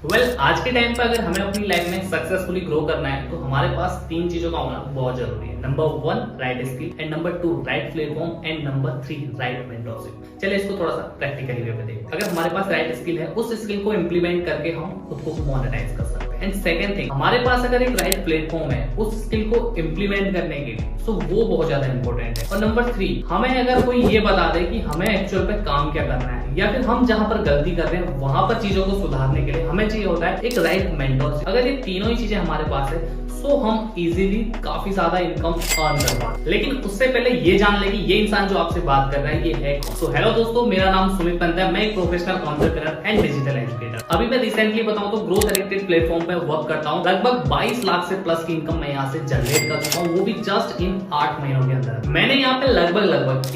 आज के टाइम पे अगर हमें अपनी लाइफ में सक्सेसफुली ग्रो करना है तो हमारे पास तीन चीजों का होना बहुत जरूरी है। Number 1 right skill, and number 2 right platform, and number 3 right mentorship. चलिए इसको थोड़ा सा प्रैक्टिकली वे में देखते हैं। अगर हमारे पास राइट स्किल है, उस स्किल को इंप्लीमेंट करके हम खुद को मोनेटाइज कर सकते हैं। एंड सेकंड थिंग, हमारे पास अगर एक राइट प्लेटफॉर्म है उस स्किल को इंप्लीमेंट करने के लिए, तो वो बहुत ज्यादा इंपॉर्टेंट है। और नंबर 3, हमें अगर कोई ये बता दे कि हमें एक्चुअल पे काम क्या करना है, या फिर हम जहां पर गलती कर रहे हैं वहां पर चीजों को सुधारने के लिए हमें चाहिए होता है एक राइट मेंटरशिप। अगर ये तीनों ही चीजें हमारे पास है तो हम इजीली काफी ज्यादा इनकम अर्न कर पाते। लेकिन उससे पहले ये जान ले कि ये इंसान जो आपसे बात कर रहा है ये है कौन। तो हेलो दोस्तों, मेरा नाम सुमित पंत है। मैं एक professional entrepreneur and digital educator. अभी मैं रिसेंटली बताऊं तो ग्रोथ एडिक्टेड प्लेटफॉर्म पे वर्क करता हूं। लगभग 22 लाख से प्लस की इनकम मैं यहाँ से जनरेट कर चुका हूँ, वो भी जस्ट इन 8 महीनों के अंदर। मैंने यहाँ पे लगभग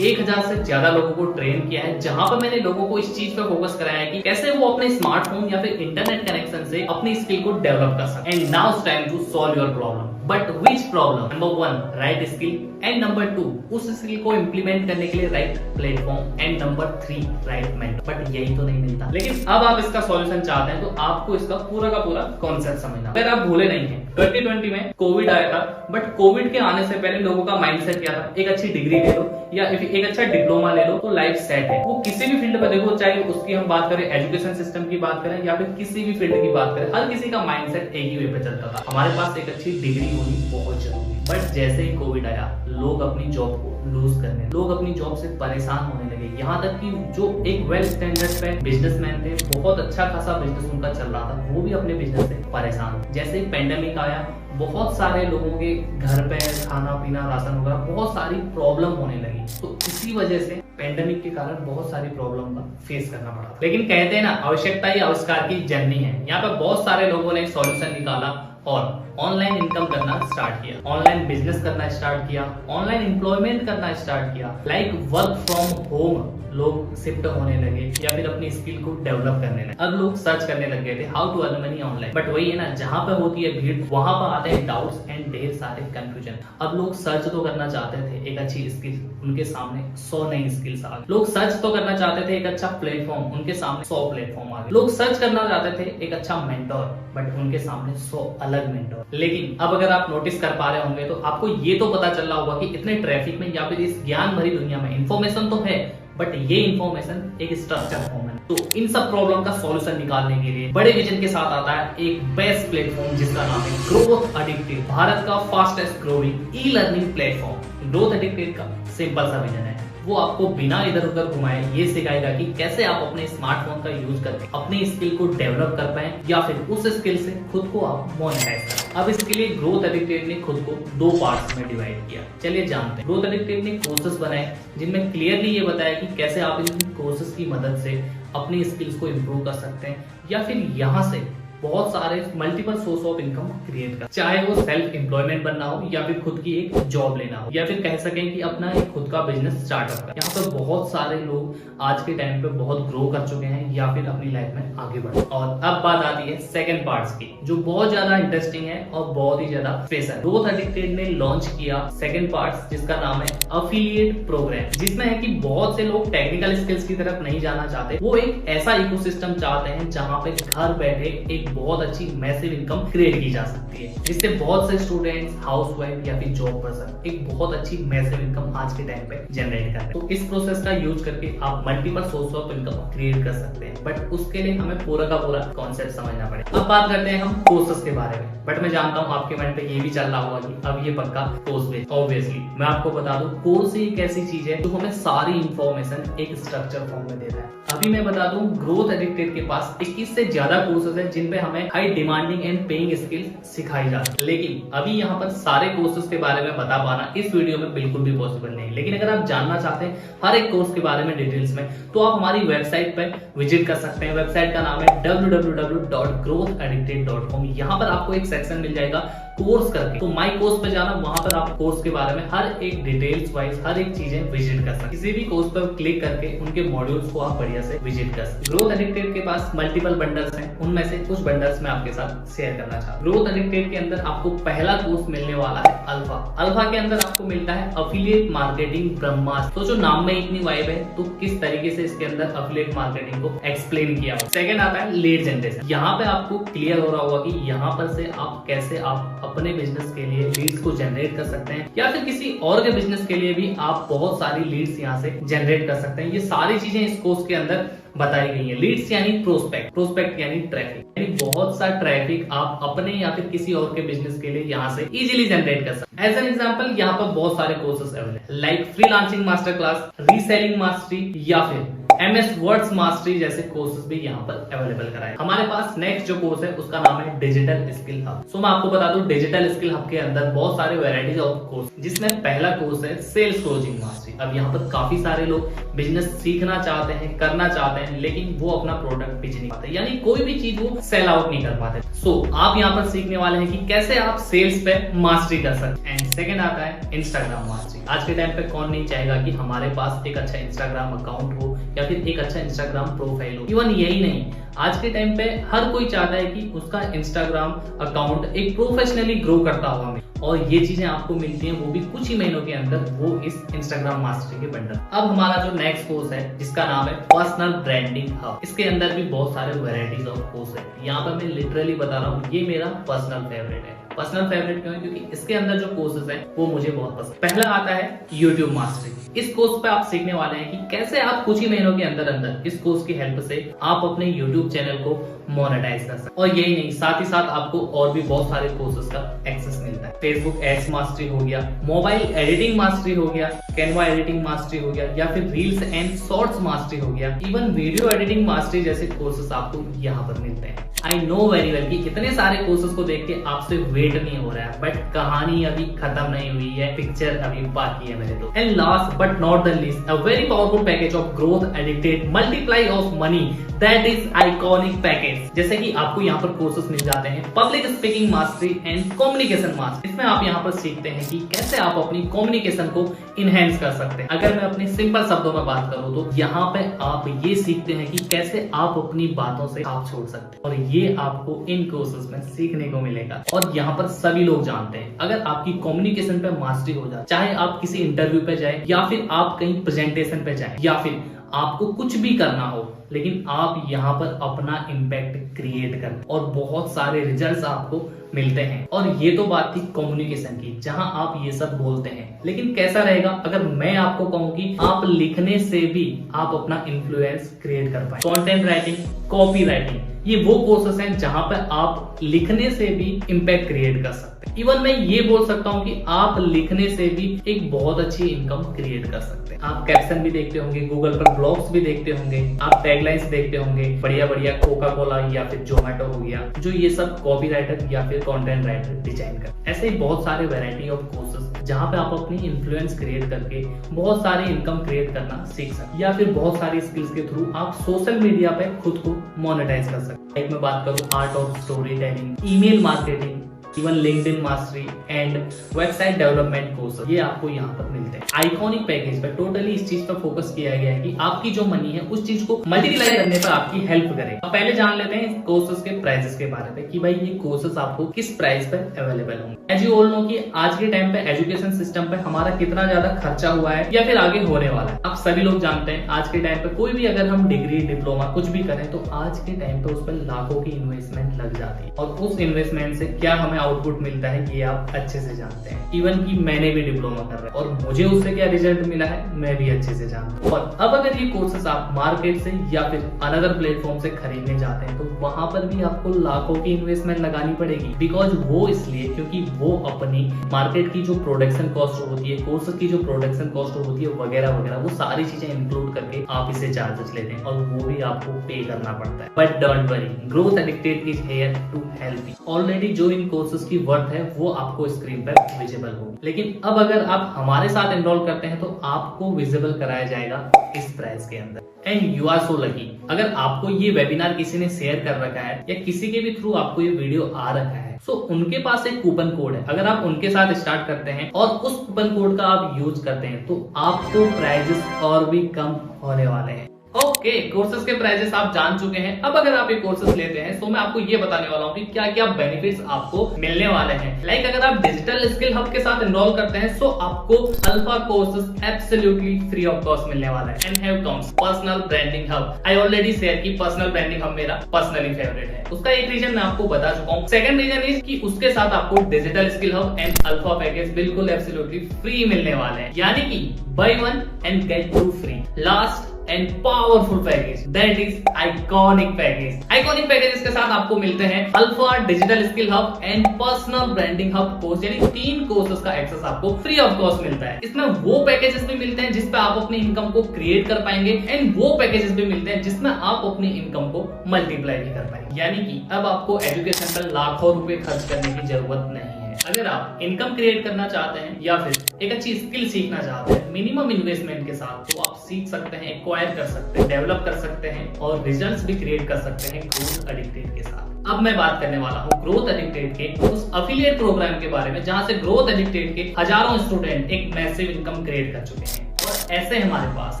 1000 से ज्यादा लोगों को ट्रेन किया है, जहां पर मैंने लोगों को इस चीज पे फोकस कराया है कि कैसे वो अपने स्मार्टफोन या फिर इंटरनेट कनेक्शन से अपनी स्किल को डेवलप कर सकते। And now it's time to solve your problem. But which problem? Number 1 right skill, and number 2 उस स्किल को इंप्लीमेंट करने के लिए right platform, and number 3 right mentor. But यही तो नहीं मिलता। लेकिन अब आप इसका सॉल्यूशन चाहते हैं तो आपको इसका पूरा का पूरा कॉन्सेप्ट समझना। अगर आप भूले नहीं है, 2020 में कोविड आया था, बट कोविड के आने से पहले लोगों का माइंडसेट क्या था? एक अच्छी डिग्री ले लो या एक अच्छा डिप्लोमा ले लो तो लाइफ सेट है। वो किसी भी फील्ड में देखो, चाहे उसकी हम बात करें एजुकेशन सिस्टम की बात करें या फिर किसी भी फील्ड की बात करें, हर किसी का माइंडसेट एक ही वे पे चलता था, हमारे पास एक अच्छी डिग्री होनी बहुत जरूरी। बट जैसे ही कोविड आया, लोग अपनी जॉब को लूज करने, लोग अपनी जॉब से परेशान होने लगे। यहाँ तक कि जो एक वेल स्टैंडर्ड पे बिजनेसमैन थे, बहुत अच्छा खासा बिजनेस उनका चल रहा था, वो भी अपने बिजनेस से परेशान। जैसे ही पेंडेमिक आया, बहुत सारे लोगों के घर पे खाना पीना राशन वगैरह बहुत सारी प्रॉब्लम होने लगी। तो इसी वजह से पेंडेमिक के कारण बहुत सारी प्रॉब्लम का फेस करना पड़ा। लेकिन कहते हैं ना, आवश्यकता ही आविष्कार की जननी है। यहाँ पे बहुत सारे लोगों ने सॉल्यूशन निकाला और ऑनलाइन इनकम करना स्टार्ट किया, ऑनलाइन बिजनेस करना स्टार्ट किया, ऑनलाइन एम्प्लॉयमेंट करना स्टार्ट किया। लाइक वर्क फ्रॉम होम लोग शिफ्ट होने लगे या फिर अपनी स्किल को डेवलप करने लगे। अब लोग सर्च करने लग गए थे how to earn money online. But वही है ना, जहां पे होती है भीड़ वहां पर आते हैं डाउट्स एंड ढेर सारे कंफ्यूजन। अब लोग सर्च तो करना चाहते थे एक अच्छी स्किल, उनके सामने 100 नई स्किल्स आ गई। लोग सर्च तो करना चाहते थे एक अच्छा प्लेटफॉर्म, उनके सामने 100 प्लेटफॉर्म आ गए। लोग सर्च करना चाहते थे एक अच्छा मेंटोर, बट उनके सामने 100 अलग मेंटोर। लेकिन अब अगर आप नोटिस कर पा रहे होंगे तो आपको ये तो पता चल रहा होगा कि इतने ट्रैफिक में या फिर इस ज्ञान भरी दुनिया में इंफॉर्मेशन तो है, बट ये इंफॉर्मेशन एक स्ट्रक्चर फॉर्म है। तो इन सब प्रॉब्लम का सॉल्यूशन निकालने के लिए बड़े विजन के साथ आता है एक बेस्ट प्लेटफॉर्म जिसका नाम है ग्रोथ एडिक्टेड, भारत का fastest growing e learning platform. Growth addicted का सिंपल सा विजन है, वो आपको बिना इधर उधर घुमाए ये सिखाएगा कि कैसे आप अपने स्मार्टफोन का यूज करके अपनी स्किल को डेवलप कर पाए या फिर उस स्किल से खुद को आप मोनेटाइज करें। अब इसके लिए ग्रोथ एडिक्टेड ने खुद को 2 पार्ट्स में डिवाइड किया। चलिए जानते हैं। ग्रोथ एडिक्टेड ने कोर्सेस बनाए जिनमें क्लियरली ये बताया कि कैसे आप इन कोर्सेस की मदद से अपनी स्किल्स को इम्प्रूव कर सकते हैं या फिर यहाँ से बहुत सारे multiple source of income create कर, चाहे वो सेल्फ एम्प्लॉयमेंट बनना हो या फिर खुद की एक जॉब लेना हो या फिर कह सकें कि अपना एक खुद का बिजनेस स्टार्टअप कर। यहाँ पर बहुत सारे लोग आज के टाइम पे बहुत ग्रो कर चुके हैं या फिर अपनी लाइफ में आगे बढ़े। और अब बात आती है सेकंड पार्ट्स की, जो बहुत ज्यादा इंटरेस्टिंग है और बहुत ही ज्यादा स्पेशल। ग्रोथ एडिक्टेड ने लॉन्च किया सेकंड पार्ट्स जिसका नाम है अफिलिएट प्रोग्राम, जिसमें है कि बहुत से लोग टेक्निकल स्किल्स की तरफ नहीं जाना चाहते, वो एक ऐसा इकोसिस्टम चाहते हैं जहाँ पे घर बैठे एक बहुत अच्छी मैसिव इनकम क्रिएट की जा सकती है, जिससे बहुत से स्टूडेंट्स, हाउसवाइफ या फिर जॉब पर्सन एक बहुत अच्छी मैसिव इनकम आज के टाइम पे जनरेट कर रहे हैं। तो इस प्रोसेस का यूज करके आप multiple source of income create कर सकते हैं, बट उसके लिए हमें पूरा का पूरा कॉन्सेप्ट समझना पड़ेगा। अब बात करते हैं हम कोर्सेस के बारे में। बट मैं जानता हूँ आपके मन पे ये भी चल रहा होगा कि अब ये पक्का कोर्स बेस्ड। ऑब्वियसली मैं आपको बता दूं, कोर्स एक ऐसी चीज है जो हमें सारी इंफॉर्मेशन एक स्ट्रक्चर फॉर्म में देता है। अभी मैं बता दूं, ग्रोथ एडिक्टेड के पास 21 से ज्यादा कोर्सेज हैं जिन पे हमें high demanding and paying skills सिखाई जाती है। लेकिन अभी यहाँ पर सारे कोर्सेज के बारे में बता पाना इस वीडियो में बिल्कुल भी पॉसिबल नहीं। लेकिन अगर आप जानना चाहते हैं हर एक कोर्स के बारे में डिटेल्स में, तो आप हमारी वेबसाइट पर विजिट कर सकते हैं। वेबसाइट का नाम है www.growthaddicted.com। यहाँ पर आपको एक सेक्शन मिल जाएगा कोर्स करके, तो माई कोर्स पे जाना, वहां पर आप कोर्स के बारे में हर एक डिटेल्स वाइज हर एक चीजें विजिट कर सकते। किसी भी कोर्स पर क्लिक करके उनके मॉड्यूल्स को आप बढ़िया से विजिट कर सकते। ग्रोथ एडिक्टेड के पास मल्टीपल बंडल्स हैं, उनमें से कुछ बंडल्स मैं आपके साथ शेयर करना चाहता हूँ। ग्रोथ एडिक्टेड के अंदर आपको पहला कोर्स मिलने वाला है अल्फा। अल्फा के अंदर आपको मिलता है अफिलिएट मार्केटिंग ब्रह्मास्त्र। तो जो नाम में इतनी वाइब है, तो किस तरीके से इसके अंदर अफिलिएट मार्केटिंग को एक्सप्लेन किया हुआ। सेकंड आता है लीड जनरेशन। यहाँ पे आपको क्लियर हो रहा होगा कि यहाँ पर से आप कैसे आप अपने बिजनेस के लिए लीड्स को जनरेट कर सकते हैं, या फिर किसी और के बिजनेस के लिए भी आप बहुत सारी लीड्स यहाँ से जनरेट कर सकते हैं। ये सारी चीजें इस कोर्स के अंदर बताई गई है। लीड्स यानी प्रोस्पेक्ट, प्रोस्पेक्ट यानी ट्रैफिक, यानी बहुत सा ट्रैफिक आप अपने या फिर किसी और के बिजनेस के लिए यहाँ से इजीली जनरेट कर सकते हैं। एज एन एग्जांपल, यहाँ पर बहुत सारे courses available, like freelancing master class, reselling mastery या फिर MS वर्ड्स मास्टरी जैसे कोर्सेज भी यहाँ पर अवेलेबल कराए। हमारे पास नेक्स्ट जो कोर्स है उसका नाम है डिजिटल स्किल हब। सो मैं आपको बता दूं, डिजिटल स्किल हब के अंदर बहुत सारे वैरायटीज ऑफ कोर्स, जिसमें पहला कोर्स है सेल्स क्लोजिंग मास्टरी। अब यहाँ पर काफी सारे लोग बिजनेस सीखना चाहते हैं, करना चाहते हैं, लेकिन वो अपना प्रोडक्ट बेच नहीं पाते, यानी कोई भी चीज वो सेल आउट नहीं कर पाते। सो आप यहाँ पर सीखने वाले हैं कि कैसे आप सेल्स पे मास्टरी कर सकते हैं। एंड सेकंड आता है इंस्टाग्राम मास्टरी। आज के टाइम पे कौन नहीं चाहेगा कि हमारे पास एक अच्छा इंस्टाग्राम अकाउंट हो या फिर एक अच्छा इंस्टाग्राम प्रोफाइल हो। इवन यही नहीं, आज के टाइम पे हर कोई चाहता है कि उसका इंस्टाग्राम अकाउंट एक प्रोफेशनली ग्रो करता हुआ मिले, और ये चीजें आपको मिलती हैं वो भी कुछ ही महीनों के अंदर, वो इस इंस्टाग्राम मास्टरी के बंडल। अब हमारा जो नेक्स्ट कोर्स है जिसका नाम है पर्सनल ब्रांडिंग हब, इसके अंदर भी बहुत सारे वैरायटीज ऑफ कोर्स है। यहाँ पर मैं लिटरली बता रहा हूँ, ये मेरा पर्सनल फेवरेट है। पर्सनल फेवरेट क्यों है? क्योंकि इसके अंदर जो कोर्सेज हैं वो मुझे बहुत पसंद। पहला आता है YouTube मास्टरी। इस कोर्स पे आप सीखने वाले हैं कि कैसे आप कुछ ही महीनों के अंदर अंदर इस कोर्स की हेल्प से आप अपने YouTube चैनल को मोनेटाइज कर सकते। और यही नहीं, साथ ही साथ आपको और भी बहुत सारे कोर्सेज का एक्सेस मिलता है। फेसबुक एड्स मास्टरी हो गया, मोबाइल एडिटिंग मास्टरी हो गया, कैनवा एडिटिंग मास्टरी हो गया, या फिर रील्स एंड शॉर्ट्स मास्टरी हो गया, इवन वीडियो एडिटिंग मास्टरी जैसे कोर्सेज आपको यहाँ पर मिलते हैं। आई नो वेरी वेल कि इतने सारे कोर्सेज को देख के आपसे वेट नहीं हो रहा है, बट कहानी अभी खत्म नहीं हुई है, पिक्चर अभी बाकी है मेरे तो। And last but not the least, a very powerful package of growth addicted multiply of money, that is iconic package. जैसे कि आपको यहाँ पर कोर्सेज मिल जाते हैं public speaking mastery and communication mastery. इसमें आप यहाँ पर सीखते हैं कि कैसे आप अपनी कम्युनिकेशन को इनहेंस कर सकते हैं। अगर मैं अपने सिंपल शब्दों में बात करूँ तो यहाँ पे आप ये सीखते हैं कि कैसे आप अपनी बातों से आप छोड़ सकते हैं, और ये आपको इन कोर्सेज में सीखने को मिलेगा। और यहाँ पर सभी लोग जानते हैं, अगर आपकी कम्युनिकेशन पे मास्टरी हो जाए, चाहे आप किसी इंटरव्यू पे जाए या फिर आप कहीं प्रेजेंटेशन पे जाए या फिर आपको कुछ भी करना हो, लेकिन आप यहाँ पर अपना इम्पैक्ट क्रिएट कर और बहुत सारे रिजल्ट्स आपको मिलते हैं। और ये तो बात थी कम्युनिकेशन की, जहां आप ये सब बोलते हैं, लेकिन कैसा रहेगा अगर मैं आपको कहूं कि आप लिखने से भी आप अपना इन्फ्लुएंस क्रिएट कर पाए। कंटेंट राइटिंग, कॉपी राइटिंग, ये वो कोर्सेस हैं जहां पर आप लिखने से भी इम्पैक्ट क्रिएट कर सकते हैं। इवन मैं ये बोल सकता हूं कि आप लिखने से भी एक बहुत अच्छी इनकम क्रिएट कर सकते हैं। आप कैप्शन भी देखते होंगे, गूगल पर ब्लॉग्स भी देखते होंगे, आप टैगलाइंस देखते होंगे, बढ़िया बढ़िया कोका कोला या फिर जोमेटो हो गया, जो ये सब कॉपी राइटर या फिर कंटेंट राइटर डिजाइन कर। ऐसे ही बहुत सारे वैरायटी ऑफ कोर्सेज जहां पे आप अपनी इन्फ्लुएंस क्रिएट करके बहुत सारी इनकम क्रिएट करना सीख सकते, या फिर बहुत सारी स्किल्स के थ्रू आप सोशल मीडिया पे खुद को मोनेटाइज कर सकते। एक मैं बात करूं art of story telling, email marketing, even LinkedIn mastery and website development course, ये आपको यहाँ पर मिलते हैं। आइकॉनिक पैकेज पर टोटली इस चीज पर फोकस किया गया है कि आपकी जो मनी है उस चीज को मल्टीप्लाई करने पर आपकी हेल्प करे। अब पहले जान लेते हैं कोर्सेज के प्राइसेस के बारे में कि भाई ये कोर्सेज आपको किस प्राइस पर अवेलेबल होंगे। एज यू ऑल नो कि आज के टाइम पे एजुकेशन सिस्टम पे हमारा कितना ज्यादा खर्चा हुआ है या फिर आगे होने वाला है। आप सभी लोग जानते हैं आज के टाइम पे कोई भी अगर हम डिग्री डिप्लोमा कुछ भी करें तो आज के टाइम पे उस पर लाखों की इन्वेस्टमेंट लग जाती है, और उस इन्वेस्टमेंट से क्या हमें आउटपुट मिलता है ये आप अच्छे से जानते हैं। इवन कि मैंने भी डिप्लोमा कर रहा है और मुझे उससे क्या रिजल्ट मिला है मैं भी अच्छे से जानता हूँ। और अब अगर ये कोर्सेज आप मार्केट से या फिर अनदर प्लेटफॉर्म से खरीदने जाते हैं तो वहां पर भी आपको लाखों की इन्वेस्टमेंट लगानी पड़ेगी। बिकॉज वो इसलिए क्योंकि वो अपनी मार्केट की जो प्रोडक्शन कॉस्ट होती है, कोर्सेज की जो प्रोडक्शन कॉस्ट होती है वगैरह वगैरह, वो सारी चीजें इंक्लूड करके आप इसे चार्जेस लेते हैं और वो भी आपको पे करना पड़ता है। But don't worry, growth addicted is here to help you. Already जो इन कोर्सेज कोर्सेज की वर्थ है वो आपको स्क्रीन पर विजिबल होगी। लेकिन अब अगर आप हमारे साथ एनरोल करते हैं तो आपको विजिबल कराया जाएगा इस प्राइस के अंदर। And you are so lucky, अगर आपको ये वेबिनार किसी ने शेयर कर रखा है या किसी के भी थ्रू आपको ये वीडियो आ रखा है, तो उनके पास एक कूपन कोड है। अगर आप उनके साथ स्टार्ट करते हैं और उस कूपन कोड का आप यूज करते हैं तो आपको प्राइजेस और भी कम होने वाले हैं। ओके, कोर्सेज के प्राइजेस आप जान चुके हैं। अब अगर आप ये कोर्सेज लेते हैं तो मैं आपको ये बताने वाला हूँ कि क्या क्या बेनिफिट्स आपको मिलने वाले हैं। लाइक अगर आप डिजिटल स्किल हब के साथ एनरोल करते हैं तो आपको alpha courses absolutely free of cost मिलने वाला है। And have comes personal branding hub. I already share की पर्सनल ब्रांडिंग हब मेरा पर्सनली फेवरेट है। उसका एक रीजन मैं आपको बता चुका हूँ। सेकंड रीजन इज कि उसके साथ आपको digital skill hub and alpha package बिल्कुल एब्सोल्युटली फ्री मिलने वाले हैं, यानी कि buy one and get two free. Last and powerful package, that is iconic package. Iconic package के साथ आपको मिलते हैं alpha, digital skill hub and personal branding hub course, यानी 3 कोर्सेज का एक्सेस आपको फ्री ऑफ कॉस्ट मिलता है। इसमें वो पैकेजेस भी मिलते हैं जिसपे आप अपनी इनकम को क्रिएट कर पाएंगे एंड वो पैकेजेस भी मिलते हैं जिसमें आप अपनी इनकम को मल्टीप्लाई भी कर पाएंगे। यानी कि अब आपको एजुकेशन पर लाखों रुपए खर्च करने की जरूरत नहीं है। अगर आप इनकम क्रिएट करना चाहते हैं या फिर एक अच्छी स्किल सीखना चाहते हैं मिनिमम इन्वेस्टमेंट के साथ, तो आप सीख सकते हैं, एक्वायर कर सकते हैं, डेवलप कर सकते हैं और रिजल्ट्स भी क्रिएट कर सकते हैं ग्रोथ एडिक्टेड के साथ। अब मैं बात करने वाला हूँ ग्रोथ एडिक्टेड के उस अफिलिएट प्रोग्राम के बारे में जहां से ग्रोथ एडिक्टेड के हजारों स्टूडेंट एक मैसिव इनकम क्रिएट कर चुके हैं। और ऐसे हमारे पास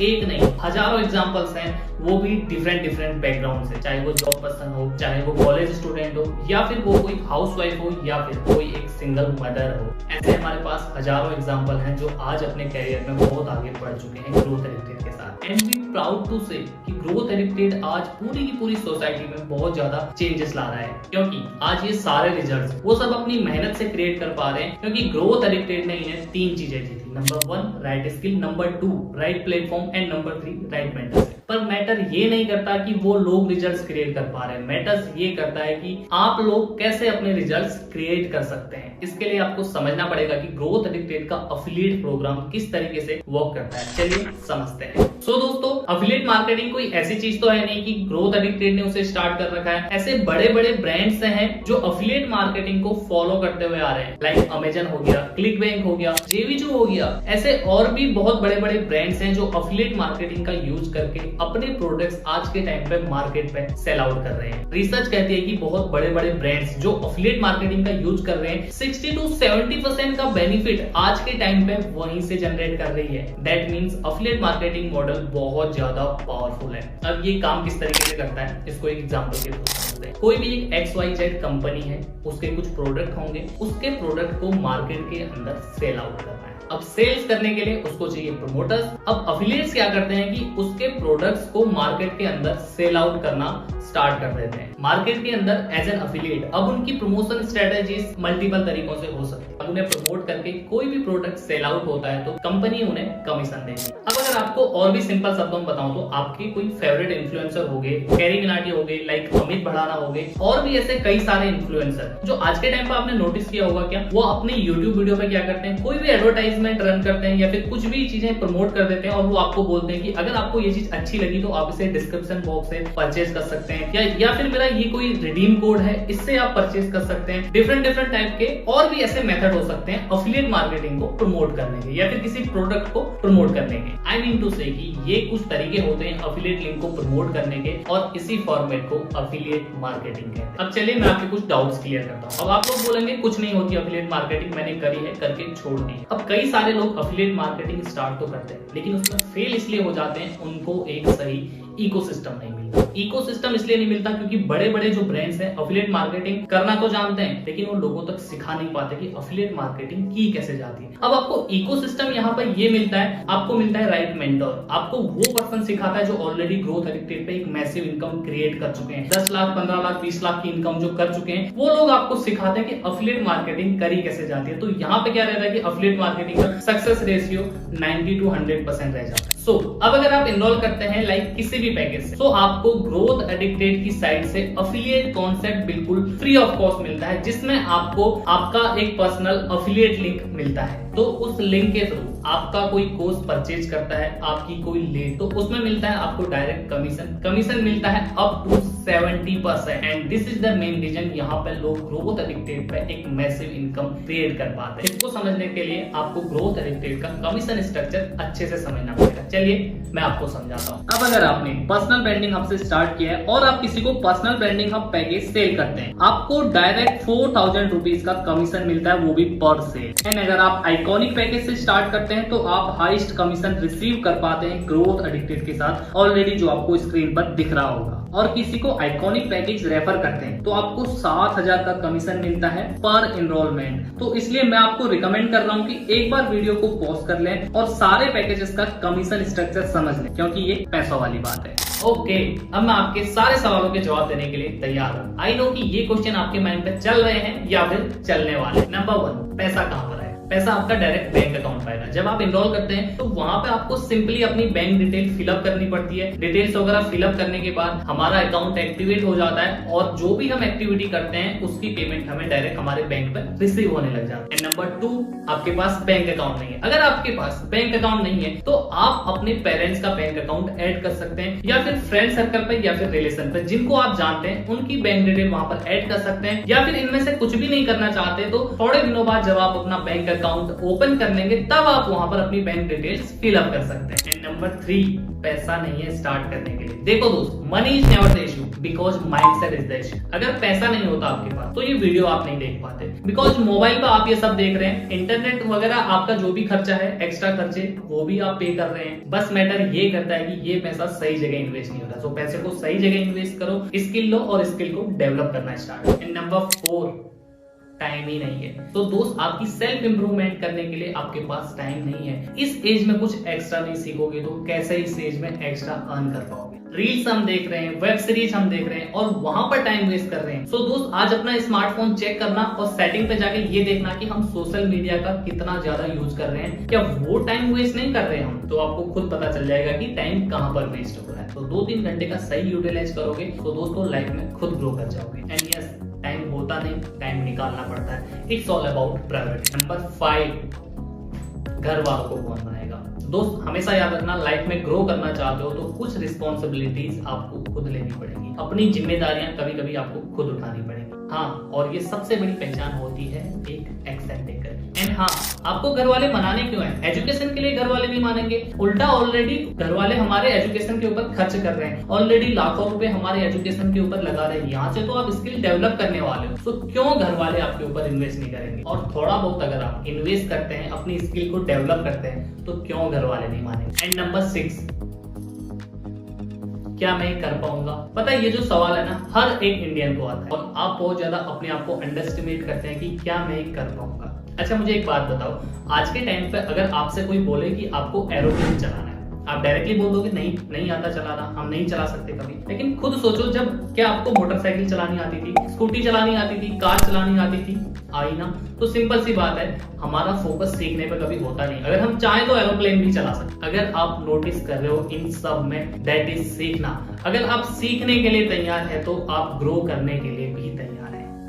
एक नहीं हजारों एग्जांपल्स हैं, वो भी डिफरेंट बैकग्राउंड से, चाहे वो जॉब पर्सन हो, चाहे वो कॉलेज स्टूडेंट हो, या फिर वो कोई हाउसवाइफ हो, या फिर कोई एक सिंगल मदर हो। ऐसे हमारे पास हजारों एग्जांपल हैं जो आज अपने करियर में बहुत आगे बढ़ चुके हैं ग्रोथ एडिक्टेड के साथ। एंड वी प्राउड टू से कि ग्रोथ एडिक्टेड आज पूरी की पूरी सोसाइटी में बहुत ज्यादा चेंजेस ला रहा है, क्योंकि आज ये सारे रिजल्ट्स वो सब अपनी मेहनत से क्रिएट कर पा रहे हैं, क्योंकि ग्रोथ एडिक्टेड ने इन्हें 3 चीजें दी थी। Number 1 right skill, number 2 right platform and number 3 right mentorship. पर मैटर ये नहीं करता कि वो लोग रिजल्ट्स क्रिएट कर पा रहे हैं, मैटर्स ये करता है कि आप लोग कैसे अपने रिजल्ट्स क्रिएट कर सकते हैं। इसके लिए आपको समझना पड़ेगा कि ग्रोथ एडिक्टेड का अफिलिएट प्रोग्राम किस तरीके से वर्क करता है। चलिए समझते हैं। सो दोस्तों, अफिलिएट मार्केटिंग कोई ऐसी चीज तो है नहीं कि ग्रोथ एडिक्टेड ने उसे स्टार्ट कर रखा है। ऐसे बड़े बड़े ब्रांड्स हैं जो अफिलिएट मार्केटिंग को फॉलो करते हुए आ रहे हैं, लाइक अमेजन हो गया, क्लिक बैंक हो गया, जेवीजू हो गया। ऐसे और भी बहुत बड़े बड़े ब्रांड्स हैं जो अफिलिएट मार्केटिंग का यूज करके अपने प्रोडक्ट्स आज के टाइम पे मार्केट पे सेल आउट कर रहे हैं। रिसर्च कहती है कि बहुत बड़े बड़े ब्रांड्स जो अफिलिएट मार्केटिंग का यूज कर रहे हैं 60 to 70% का बेनिफिट आज के टाइम पे वहीं से जनरेट कर रही है। That means affiliate marketing model बहुत ज्यादा पावरफुल है। अब ये काम किस तरीके से करता है, इसको एक एग्जांपल के थ्रू समझते हैं। कोई भी एक XYZ कंपनी है, उसके कुछ प्रोडक्ट होंगे, उसके प्रोडक्ट को मार्केट के अंदर सेल आउट करना है। अब सेल्स करने के लिए उसको चाहिए प्रमोटर्स। अब अफिलिएट्स क्या करते हैं कि उसके प्रोडक्ट्स को मार्केट के अंदर सेल आउट करना स्टार्ट कर देते हैं मार्केट के अंदर एज एन अफिलिएट। अब उनकी प्रमोशन स्ट्रेटेजीज मल्टीपल तरीकों से हो सकती है। अब उन्हें प्रमोट करके कोई भी प्रोडक्ट सेल आउट होता है तो कंपनी उन्हें कमीशन देगी। अब अगर आपको और भी सिंपल शब्दों में बताऊं तो आपके कोई फेवरेट इन्फ्लुएंसर हो गए, कैरी मिनाटी हो गए, लाइक अमित भड़ाना हो गए, और भी ऐसे कई सारे इन्फ्लुएंसर जो आज के टाइम पर आपने नोटिस किया होगा क्या, वो अपने यूट्यूब वीडियो पे क्या करते हैं, कोई भी एडवर्टाइजमेंट रन करते हैं या फिर कुछ भी चीजें प्रमोट कर देते हैं और वो आपको बोलते हैं कि अगर आपको ये चीज अच्छी लगी तो आप इसे डिस्क्रिप्शन बॉक्स से परचेज कर सकते हैं, या फिर मेरा ये कोई रिडीम कोड है इससे आप परचेज कर सकते हैं। डिफरेंट टाइप के और भी ऐसे मेथड हो सकते हैं अफिलिएट मार्केटिंग को प्रमोट करने के या फिर किसी प्रोडक्ट को प्रमोट करने के। आई मीन टू से कि ये कुछ तरीके होते हैं अफिलिएट लिंक को प्रमोट करने के और इसी फॉर्मेट को अफिलिएट मार्केटिंग कहते हैं। अब चलिए मैं आपके कुछ डाउट्स क्लियर करता हूँ। अब आप लोग बोलेंगे कुछ नहीं होती अफिलिएट मार्केटिंग, मैंने करी है, करके छोड़ दी। अब कई सारे लोग अफिलिएट मार्केटिंग स्टार्ट तो करते हैं लेकिन उसमें फेल इसलिए हो जाते हैं, उनको एक सही इकोसिस्टम नहीं मिलता। इकोसिस्टम इसलिए नहीं मिलता क्योंकि बड़े बड़े जो ब्रांड्स हैं अफिलिएट मार्केटिंग करना तो जानते हैं लेकिन वो लोगों तक सिखा नहीं पाते कि अफिलिएट मार्केटिंग की कैसे जाती है। अब आपको इकोसिस्टम यहाँ पर ये मिलता है, आपको मिलता है राइट मेंटर। आपको वो पर्सन सिखाता है जो ऑलरेडी ग्रोथ एडिक्टेड पे एक मैसिव इनकम क्रिएट कर चुके हैं, 10 लाख 15 लाख 20 लाख की इनकम जो कर चुके हैं, वो लोग आपको सिखाते हैं कि अफिलिएट मार्केटिंग करी कैसे जाती है। तो यहाँ पे क्या रहता है कि अफिलिएट मार्केटिंग का सक्सेस रेशियो 90 to 100% रह जाता है। सो अब अगर आप इनरोल करते हैं लाइक किसी भी पैकेज से, तो आपको ग्रोथ एडिक्टेड की साइड से अफिलिएट कॉन्सेप्ट बिल्कुल फ्री ऑफ कॉस्ट मिलता है, जिसमें आपको आपका एक पर्सनल अफिलिएट लिंक मिलता है। तो उस लिंक के थ्रू आपका कोई कोर्स परचेज करता है, आपकी कोई ले, तो उसमें मिलता है आपको डायरेक्ट कमीशन मिलता है up to 70%। And this is the main reason यहाँ पे लोग ग्रोथ एडिक्टेड पे एक मैसिव इनकम क्रिएट कर पाते हैं। इसको समझने के लिए आपको ग्रोथ एडिक्टेड का कमीशन स्ट्रक्चर अच्छे से समझना पड़ेगा। चलिए मैं आपको समझाता हूँ। अब अगर आपने पर्सनल ब्रांडिंग हब से स्टार्ट किया है और आप किसी को personal branding hub package sale करते हैं, आपको डायरेक्ट 4000 रुपीज का कमीशन मिलता है, वो भी पर सेल। एंड अगर आप आइकॉनिक पैकेज से स्टार्ट करते हैं तो आप हाईएस्ट कमीशन रिसीव कर पाते हैं ग्रोथ एडिक्टेड के साथ, ऑलरेडी जो आपको स्क्रीन पर दिख रहा होगा। और किसी को आइकॉनिक पैकेज रेफर करते हैं तो आपको 7000 का कमीशन मिलता है पर इनरोलमेंट। तो इसलिए मैं आपको रिकमेंड कर रहा हूँ कि एक बार वीडियो को पॉज कर लें और सारे पैकेजेस का कमीशन स्ट्रक्चर समझ लें, क्योंकि ये पैसों वाली बात है। ओके, अब मैं आपके सारे सवालों के जवाब देने के लिए तैयार हूँ। आई नो कि ये क्वेश्चन आपके माइंड पे चल रहे हैं या फिर चलने वाले। नंबर 1, पैसा कहाँ पर है? पैसा आपका डायरेक्ट बैंक अकाउंट पाएगा। जब आप इनरोल करते हैं तो वहां पे आपको सिंपली अपनी बैंक डिटेल फिलअप करनी पड़ती है। डिटेल्स वगैरह फिलअप करने के बाद हमारा अकाउंट एक्टिवेट हो जाता है और जो भी हम एक्टिविटी करते हैं उसकी पेमेंट हमें डायरेक्ट हमारे बैंक पर रिसीव होने लग जाती है। नंबर 2, आपके पास बैंक अकाउंट नहीं है। अगर आपके पास बैंक अकाउंट नहीं है तो आप अपने पेरेंट्स का बैंक अकाउंट ऐड कर सकते हैं या फिर फ्रेंड सर्कल पे या फिर रिलेशन पे जिनको आप जानते हैं उनकी बैंक डिटेल वहां पर ऐड कर सकते हैं। या फिर इनमें से कुछ भी नहीं करना चाहते तो थोड़े दिनों बाद जब आप अपना बैंक अकाउंट ओपन कर लेंगे तब आप वहां पर अपनी बैंक डिटेल्स फिल अप कर सकते हैं। एंड नंबर 3, पैसा नहीं है स्टार्ट करने के लिए। देखो दोस्त, money is never the issue because mindset is the issue. अगर पैसा नहीं होता आपके पास तो ये वीडियो आप नहीं देख पाते, बिकॉज मोबाइल पर आप ये सब देख रहे हैं, इंटरनेट वगैरह आपका जो भी खर्चा है, एक्स्ट्रा खर्चे वो भी आप पे कर रहे हैं। बस मैटर ये करता है कि ये पैसा सही जगह इन्वेस्ट नहीं होता। तो पैसे को सही जगह इन्वेस्ट करो, स्किल लो और स्किल को डेवलप करना स्टार्ट। एंड नंबर 4, टाइम ही नहीं है। तो दोस्त, आपकी सेल्फ इंप्रूवमेंट करने के लिए आपके पास टाइम नहीं है। इस एज में कुछ एक्स्ट्रा नहीं सीखोगे तो कैसे इस एज में एक्स्ट्रा अर्न कर पाओगे? रील्स हम देख रहे हैं, वेब सीरीज हम देख रहे हैं और वहां पर टाइम वेस्ट कर रहे हैं। सो दोस्त, आज अपना स्मार्टफोन चेक करना और सेटिंग पे जाके ये देखना कि हम सोशल मीडिया का कितना ज्यादा यूज कर रहे हैं, क्या वो टाइम वेस्ट नहीं कर रहे हैं हम, तो आपको खुद पता चल जाएगा कि टाइम कहां पर वेस्ट हो रहा है। तो 2-3 घंटे का सही यूटिलाइज करोगे तो दोस्तों लाइफ में खुद ग्रो कर जाओगे। एंड यस, टाइम होता नहीं, टाइम निकालना पड़ता है। It's all about priority. Number 5, घर वालों को कौन बनाएगा? दोस्त, हमेशा याद रखना, लाइफ में ग्रो करना चाहते हो तो कुछ रिस्पॉन्सिबिलिटीज आपको खुद लेनी पड़ेगी। अपनी जिम्मेदारियां कभी कभी आपको खुद उठानी पड़ेगी। हाँ, और ये सबसे बड़ी पहचान होती है एक एक्शन टेकर। एंड हाँ, आपको घर वाले मनाने क्यों है? एजुकेशन के लिए घर वाले नहीं मानेंगे, उल्टा ऑलरेडी घर वाले हमारे एजुकेशन के ऊपर खर्च कर रहे हैं, ऑलरेडी लाखों रुपए हमारे एजुकेशन के ऊपर लगा रहे हैं। यहाँ से तो आप स्किल डेवलप करने वाले हो, तो क्यों घर वाले आपके ऊपर इन्वेस्ट नहीं करेंगे? और थोड़ा बहुत अगर आप इन्वेस्ट करते हैं, अपनी स्किल को डेवलप करते हैं, तो क्यों घर वाले नहीं मानेंगे? एंड नंबर 6, क्या मैं कर पाऊंगा? पता है, ये जो सवाल है ना, हर एक इंडियन को आता है और आप बहुत ज्यादा अपने आप को अंडरएस्टिमेट करते हैं कि क्या मैं कर पाऊंगा। अच्छा, मुझे एक बात बताओ, आज के टाइम पे अगर आपसे कोई बोले कि आपको एरोप्लेन चलाना है, आप डायरेक्टली बोल दोगे नहीं आता चलाना, हम नहीं चला सकते कभी। लेकिन खुद सोचो, जब क्या आपको मोटरसाइकिल चलानी आती थी, स्कूटी चलानी आती थी, कार चलानी आती थी? आई ना? तो सिंपल सी बात है, हमारा फोकस सीखने पे कभी होता नहीं। अगर हम चाहें तो एरोप्लेन भी चला सकते। अगर आप नोटिस कर रहे हो इन सब में, दैट इज सीखना। अगर आप सीखने के लिए तैयार है तो आप ग्रो करने के लिए भी तैयार है।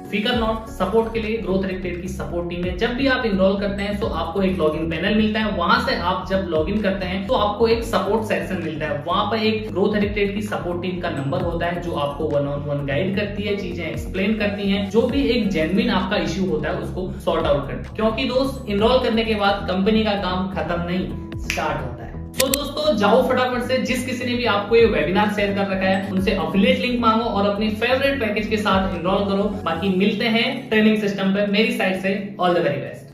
फिकर नॉट, सपोर्ट के लिए ग्रोथ एडिक्टेड की सपोर्ट टीम है। जब भी आप इनरोल करते हैं तो आपको एक लॉगिन पैनल मिलता है, वहां से आप जब लॉगिन करते हैं तो आपको एक सपोर्ट सेक्शन मिलता है। वहां पर एक ग्रोथ एडिक्टेड की सपोर्ट टीम का नंबर होता है जो आपको 1-on-1 गाइड करती है, चीजें एक्सप्लेन करती है, जो भी एक जेन्युइन आपका इश्यू होता है उसको सॉर्ट आउट करती है। क्योंकि दोस्त, इनरोल करने के बाद कंपनी का काम खत्म नहीं, स्टार्ट होता है। तो दोस्तों, जाओ फटाफट से, जिस किसी ने भी आपको ये वेबिनार शेयर कर रखा है उनसे अफिलिएट लिंक मांगो और अपनी फेवरेट पैकेज के साथ इनरोल करो। बाकी मिलते हैं ट्रेनिंग सिस्टम पे। मेरी साइड से ऑल द वेरी बेस्ट।